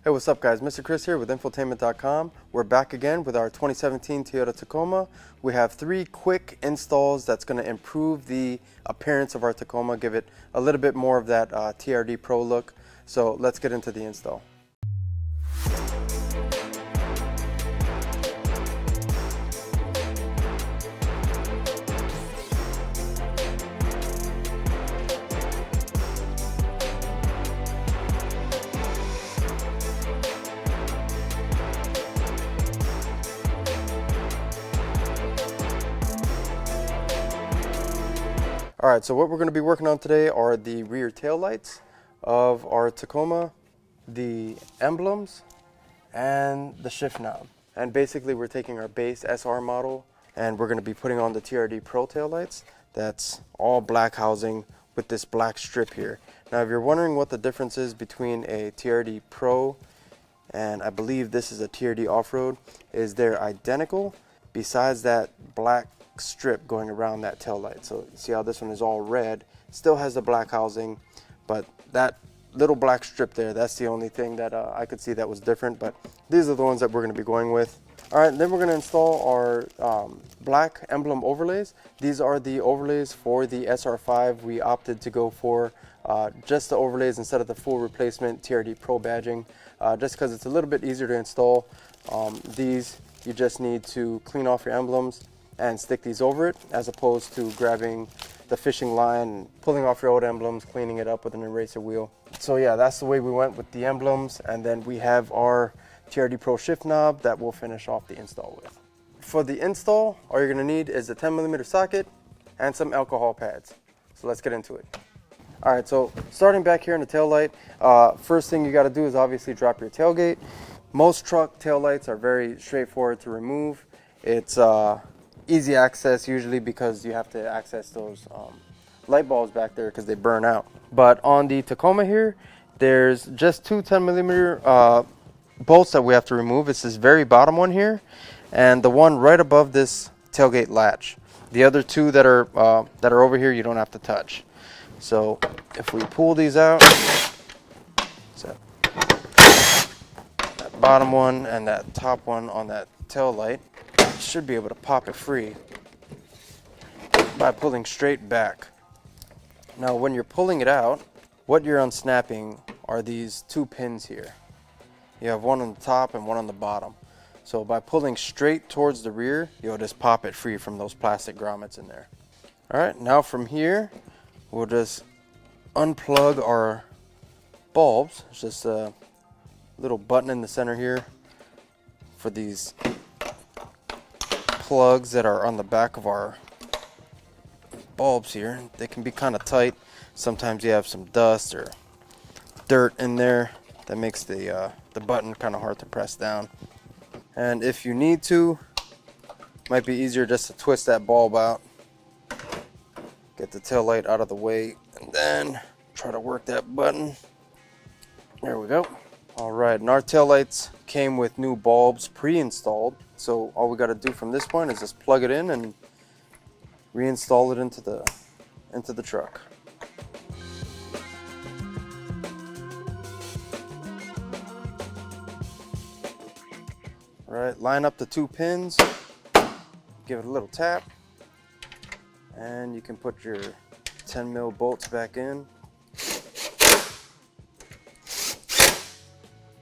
Hey, what's up guys? Mr. Chris here with Infotainment.com. We're back again with our 2017 Toyota Tacoma. We have 3 quick installs that's going to improve the appearance of our Tacoma, give it a little bit more of that TRD Pro look. So let's get into the install. Alright, so what we're going to be working on today are the rear tail lights of our Tacoma, the emblems, and the shift knob. And basically we're taking our base SR model and we're going to be putting on the TRD Pro tail lights. That's all black housing with this black strip here. Now if you're wondering what the difference is between a TRD Pro and I believe this is a TRD Off-Road, is they're identical besides that black strip going around that tail light. So you see how this one is all red, still has the black housing, but that little black strip there, that's the only thing that I could see that was different. But these are the ones that we're going to be going with. All right, then we're going to install our black emblem overlays. These are the overlays for the SR5. We opted to go for just the overlays instead of the full replacement TRD Pro badging, just because it's a little bit easier to install. These you just need to clean off your emblems and stick these over it, as opposed to grabbing the fishing line and pulling off your old emblems, cleaning it up with an eraser wheel. So yeah, that's the way we went with the emblems, and then we have our TRD Pro shift knob that we'll finish off the install with. For the install, all you're going to need is a 10mm socket and some alcohol pads. So let's get into it. Alright, so starting back here in the tail light, first thing you got to do is obviously drop your tailgate. Most truck tail lights are very straightforward to remove. It's easy access usually because you have to access those light bulbs back there because they burn out. But on the Tacoma here, there's just 2 10mm bolts that we have to remove. It's this very bottom one here and the one right above this tailgate latch. The other 2 that are over here you don't have to touch. So if we pull these out, so that bottom one and that top one on that tail light, should be able to pop it free by pulling straight back. Now when you're pulling it out, what you're unsnapping are these 2 pins here. You have one on the top and one on the bottom. So by pulling straight towards the rear, you'll just pop it free from those plastic grommets in there. Alright, now from here, we'll just unplug our bulbs. It's just a little button in the center here for these plugs that are on the back of our bulbs here. They can be kind of tight. Sometimes you have some dust or dirt in there that makes the button kind of hard to press down. And if you need to, it might be easier just to twist that bulb out, get the tail light out of the way, and then try to work that button. There we go. Alright, and our tail lights came with new bulbs pre-installed, so all we got to do from this point is just plug it in and reinstall it into the truck. Alright, line up the 2 pins, give it a little tap, and you can put your 10mm bolts back in.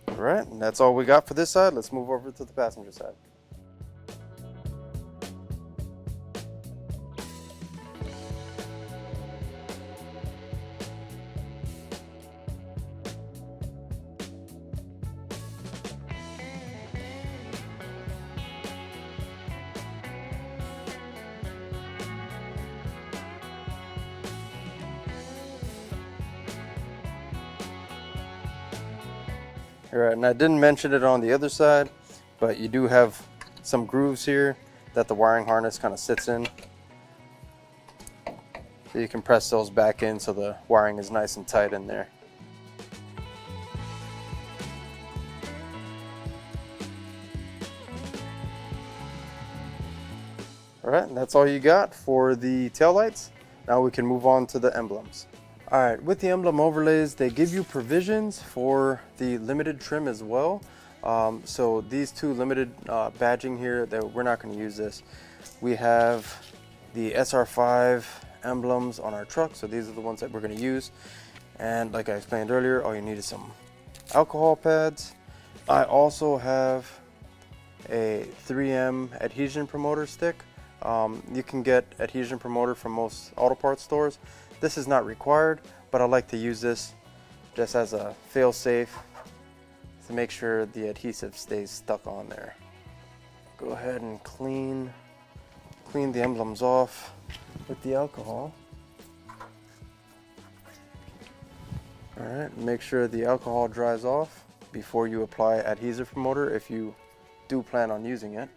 Alright, and that's all we got for this side. Let's move over to the passenger side. Alright, and I didn't mention it on the other side, but you do have some grooves here that the wiring harness kind of sits in. So you can press those back in so the wiring is nice and tight in there. Alright, and that's all you got for the taillights. Now we can move on to the emblems. Alright, with the emblem overlays, they give you provisions for the limited trim as well. So these two limited badging here, we're not going to use this. We have the SR5 emblems on our truck, so these are the ones that we're going to use. And like I explained earlier, all you need is some alcohol pads. I also have a 3M adhesion promoter stick. You can get adhesion promoter from most auto parts stores. This is not required, but I like to use this just as a fail-safe to make sure the adhesive stays stuck on there. Go ahead and clean the emblems off with the alcohol. Alright, make sure the alcohol dries off before you apply adhesive promoter if you do plan on using it.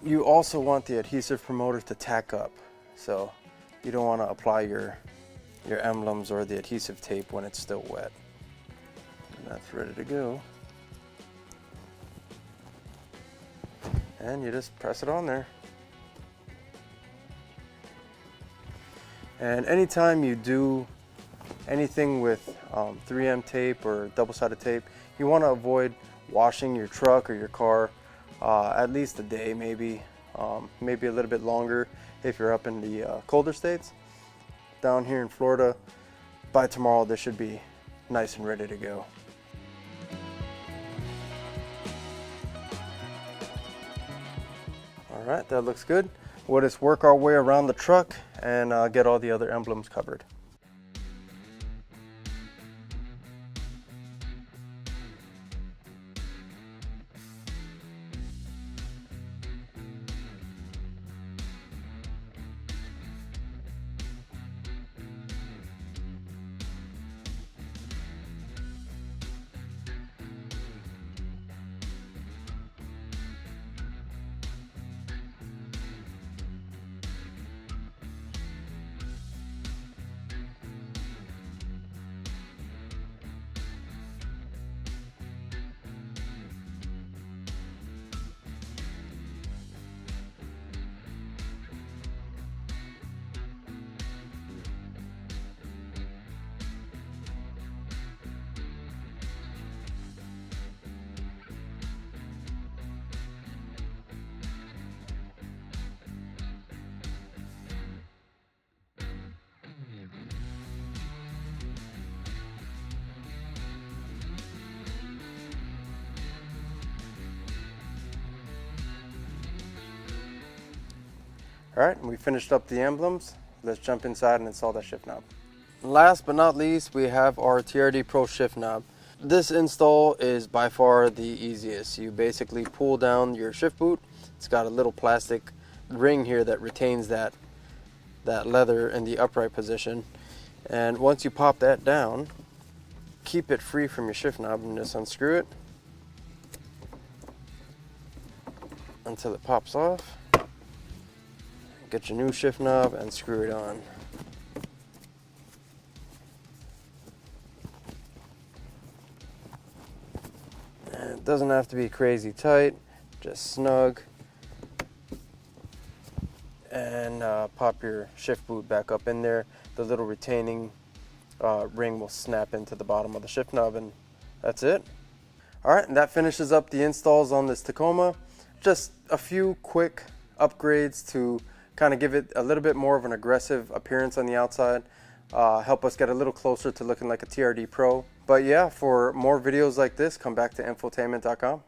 You also want the adhesive promoter to tack up, so you don't want to apply your emblems or the adhesive tape when it's still wet. And that's ready to go. And you just press it on there. And anytime you do anything with 3M tape or double-sided tape, you want to avoid washing your truck or your car at least a day, maybe a little bit longer if you're up in the colder states. Down here in Florida, by tomorrow this should be nice and ready to go. Alright, that looks good. We'll just work our way around the truck and get all the other emblems covered. Alright, we finished up the emblems. Let's jump inside and install that shift knob. Last but not least, we have our TRD Pro shift knob. This install is by far the easiest. You basically pull down your shift boot. It's got a little plastic ring here that retains that leather in the upright position. And once you pop that down, keep it free from your shift knob and just unscrew it until it pops off. Get your new shift knob and screw it on. And it doesn't have to be crazy tight, just snug. And pop your shift boot back up in there. The little retaining ring will snap into the bottom of the shift knob, and that's it. Alright, and that finishes up the installs on this Tacoma. Just a few quick upgrades to kind of give it a little bit more of an aggressive appearance on the outside, help us get a little closer to looking like a TRD Pro. But yeah, for more videos like this, come back to Infotainment.com.